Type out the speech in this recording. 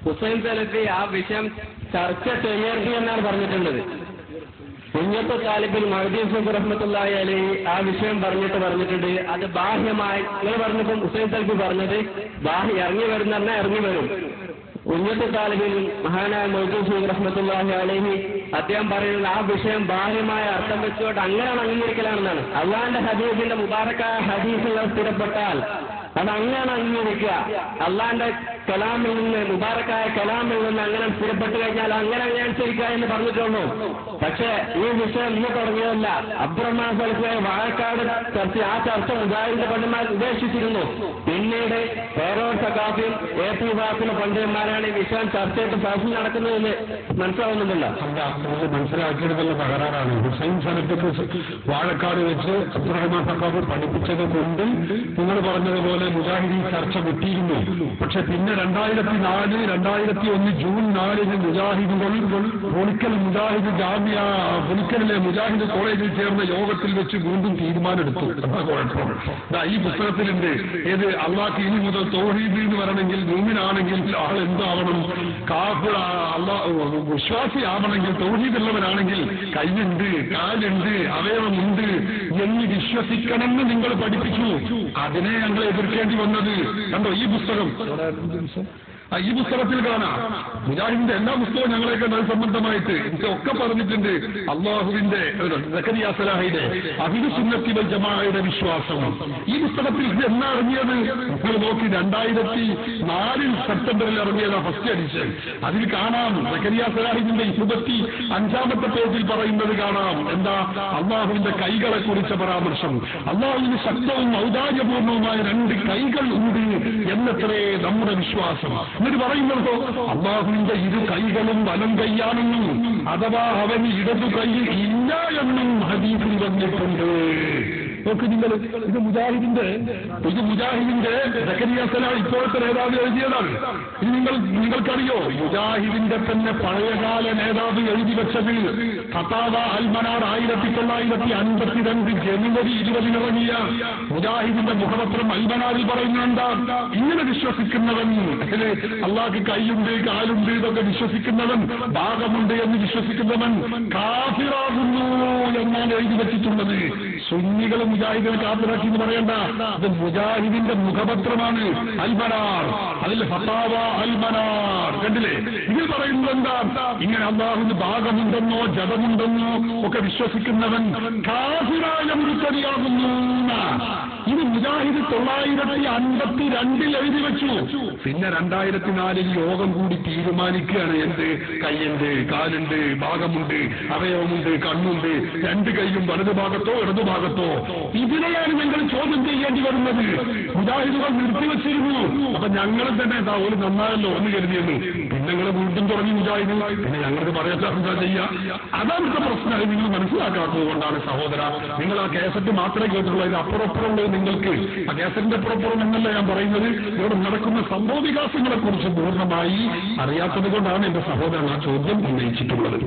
ഹുസൈൻ സലഫി ആ വിഷയം ചർച്ച ചെയ്യരുത് എന്നാണ് പറഞ്ഞിട്ടുള്ളത്. കുഞ്ഞത്ത് താലിബിൽ മഹദി സൂഫ് റഹ്മത്തുള്ളാഹി അലൈഹി ആ വിഷയം പറഞ്ഞിട്ടുണ്ട്. അത് ബാഹ്യമായി നിങ്ങൾ പറഞ്ഞപ്പോൾ ഹുസൈൻ സലഫി പറഞ്ഞത് ഇറങ്ങി വരുന്ന പറഞ്ഞാൽ ഇറങ്ങി വരും. കുഞ്ഞത്ത് താലിബിൽ മഹാനായ മഹദി സൂഫ് റഹ്മത്തുള്ളാഹി അലൈഹി അദ്ദേഹം പറയുന്നത് ആ വിഷയം ബാഹ്യമായ അർത്ഥം വെച്ചുകൊണ്ട് അങ്ങനെയാണ് അംഗീകരിക്കലാണെന്നാണ്. അള്ളാന്റെ ഹദീസിന്റെ മുബാറക്കായ ഹദീസുകൾ സ്ഥിരപ്പെട്ടാൽ അത് അങ്ങനെ അംഗീകരിക്കുക. അള്ളാന്റെ കലാമിൽ നിന്ന് മുബാറക്കായ കലാമിൽ നിന്ന് അങ്ങനെ സ്ഥിരപ്പെട്ടു കഴിഞ്ഞാൽ അങ്ങനെ അനുസരിക്കുക എന്ന് പറഞ്ഞിട്ടുള്ളൂ. പക്ഷേ ഈ വിഷയം ഇന്ന് തുടങ്ങിയതല്ല. അബ്ദുറഹ്മാൻ സലഫിയെ വാഴക്കാട് ആ ചർച്ച മുജാഹിദിന്റെ പണ്ഡിതന്മാർ ഉപേക്ഷിച്ചിരുന്നു. പിന്നീട് പേരോട് സഖാഫിയും AP വാസിലെ പണ്ഡിതന്മാരാണ് ഈ വിഷയം ചർച്ച ചെയ്ത് ഫാസിൽ നടക്കുന്നതെന്ന് മനസ്സിലാവുന്നുണ്ടല്ല. മനസ്സിലാക്കിയെടുത്തുള്ള തകരാറാണ്. ഹുസൈൻ സലഫിക്ക് വാഴക്കാട് വെച്ച് അബ്ദുറഹ്മാൻ സഖാഫി പഠിപ്പിച്ചത് കൊണ്ട് നിങ്ങൾ പറഞ്ഞതുപോലെ മുജാഹിദി ചർച്ച വിട്ടിരുന്നു. പക്ഷെ പിന്നെ 2004, 2001 ജൂൺ 4 മുജാഹിദുകൾ പൊളിക്കൽ മുജാഹിദ് പൊളിക്കലിലെ മുജാഹിദ് കോളേജിൽ ചേർന്ന യോഗത്തിൽ വെച്ച് വീണ്ടും തീരുമാനമെടുത്തു. ഈ പുസ്തകത്തിലുണ്ട്. ഏത് അള്ളാഹ് ഇനി മുതൽ തൗഹീദ് എന്ന് പറയണമെങ്കിൽ മൂമിനാണെങ്കിൽ ആൾ എന്താവണം, കാഫിർ വിശ്വാസിയാവണമെങ്കിൽ തൗഹീദുള്ളവനാണെങ്കിൽ കൈയുണ്ട്, കാലുണ്ട്, അവയവമുണ്ട് എന്ന് വിശ്വസിക്കണമെന്ന് നിങ്ങൾ പഠിപ്പിച്ചു. അതിനെ ഞങ്ങൾ എതിർക്കേണ്ടി വന്നത് കണ്ടോ. ഈ പുസ്തകം ഈ പുസ്തകത്തിൽ കാണാം. മുജാഹിദിന്റെ എല്ലാ പുസ്തകവും ഞങ്ങളെയൊക്കെ സംബന്ധമായിട്ട് ഒക്കെ പറഞ്ഞിട്ടുണ്ട്. അള്ളാഹുവിന്റെ സക്കരിയ സലാഹിയുടെ അഹ്ലു സുന്നത്തി വൽ ജമാഅയുടെ വിശ്വാസം ഈ പുസ്തകത്തിൽ എന്നാ ഇറങ്ങിയത് നിങ്ങൾ നോക്കി. 2004 സെപ്റ്റംബറിൽ ഇറങ്ങിയതാ ഫസ്റ്റ് എഡിഷൻ. അതിൽ കാണാം സക്കരിയ സലാഹിന്റെ 25ാമത്തെ പേജിൽ പറയുന്നത് കാണാം. എന്താ? അള്ളാഹുവിന്റെ കൈകളെ കുറിച്ച പരാമർശം. അള്ളാഹുവിന് ശക്തവും ഔദാര്യപൂർണവുമായ 2 കൈകൾ ഉണ്ട് എന്നത്രേ നമ്മുടെ വിശ്വാസം. എന്നിട്ട് പറയുന്നതോ അള്ളാഹുവിന്റെ 2 കൈകളും വലം കൈയാണെന്നും അഥവാ അവന് ഇടതു കൈ ഇല്ല എന്നും ഹദീസിൽ വന്നിട്ടുണ്ട്. നോക്ക് നിങ്ങൾ. ഇത് മുജാഹിദിന്റെ സക്കരിയ സലാഹ് ഇപ്പോഴത്തെ നേതാവ് എഴുതിയതാണ്. ഇത് നിങ്ങൾക്കറിയോ? മുജാഹിദിന്റെ തന്നെ പഴയകാല നേതാവ് എഴുതി വെച്ചത് ഫതാവ അൽ-മനാർ 1952 ജനുവരി 20 ഇറങ്ങിയ മുജാഹിദിന്റെ മുഖപത്രം അൽ-മനാറിൽ പറയുന്നുണ്ടാ, ഇങ്ങനെ വിശ്വസിക്കുന്നവൻ, അള്ളാഹ്ക്ക് കൈയുണ്ട്, കാലുണ്ട് ഇതൊക്കെ വിശ്വസിക്കുന്നവൻ, ഭാഗമുണ്ട് എന്ന് വിശ്വസിക്കുന്നവൻ കാഫിറാകുന്നു എന്നാണ് എഴുതി വെച്ചിട്ടുള്ളത്. സുന്നികൾ മുജാഹിദിനെ കാഫിറാക്കി എന്ന് പറയണ്ട. അത് മുജാഹിദിന്റെ മുഖപത്രമാണ് അൽ-മനാർ. അതിൽ ഫതാവ അൽ-മനാർ കണ്ടില്ലേ? ഇതിൽ പറയുന്നത് എന്താ? ഇങ്ങനെ അള്ളാഹുവിന് ഭാഗമുണ്ടെന്നോ ജഡമുണ്ടെന്നോ ഒക്കെ വിശ്വസിക്കുന്നവൻ കാഫിറായ മുർത്തദിയാകുന്നു. ഇത് മുജാഹിദ് 952 എഴുതി വെച്ചു. പിന്നെ 2004 യോഗം കൂടി തീരുമാനിക്കുകയാണ്. എന്ത്? കൈയുണ്ട്, കാലുണ്ട്, ഭാഗമുണ്ട്, അവയവമുണ്ട്, കണ്ണുണ്ട്, 2 കൈയും വലതു ഭാഗത്തോ ഇടതു ഭാഗത്തോ. ഇതിനെയാണ് ഞങ്ങൾ ചോദ്യം ചെയ്യേണ്ടി വരുന്നത്. മുജാഹിദുകൾ നിർത്തിവെച്ചിരുന്നു. അപ്പൊ ഞങ്ങളും തന്നെ ഒരു നന്നായല്ലോ എന്ന് കരുതിയെന്നു. പിന്നെ ഞങ്ങൾ വീണ്ടും തുടങ്ങി മുജാഹിദ്. പിന്നെ ഞങ്ങൾക്ക് പറയാത്ത എന്താ ചെയ്യാം? അതാണത്തെ പ്രശ്നം. നിങ്ങൾ മനസ്സിലാക്കാത്തത് കൊണ്ടാണ് സഹോദര. നിങ്ങൾ ആ കേസറ്റ് മാത്രമേ കേട്ടിട്ടുള്ളൂ. ഇത് അപ്പുറപ്പുറമുള്ളത് നിങ്ങൾക്ക്. ആ കേസറ്റിന്റെ അപ്പുറപ്പുറം എന്നല്ല ഞാൻ പറയുന്നത്. ഇവിടെ നടക്കുന്ന സംഭവ വികാസങ്ങളെ കുറിച്ച് പൂർണ്ണമായി അറിയാത്തത് കൊണ്ടാണ് എന്റെ സഹോദരൻ ആ ചോദ്യം ഉന്നയിച്ചിട്ടുള്ളത്.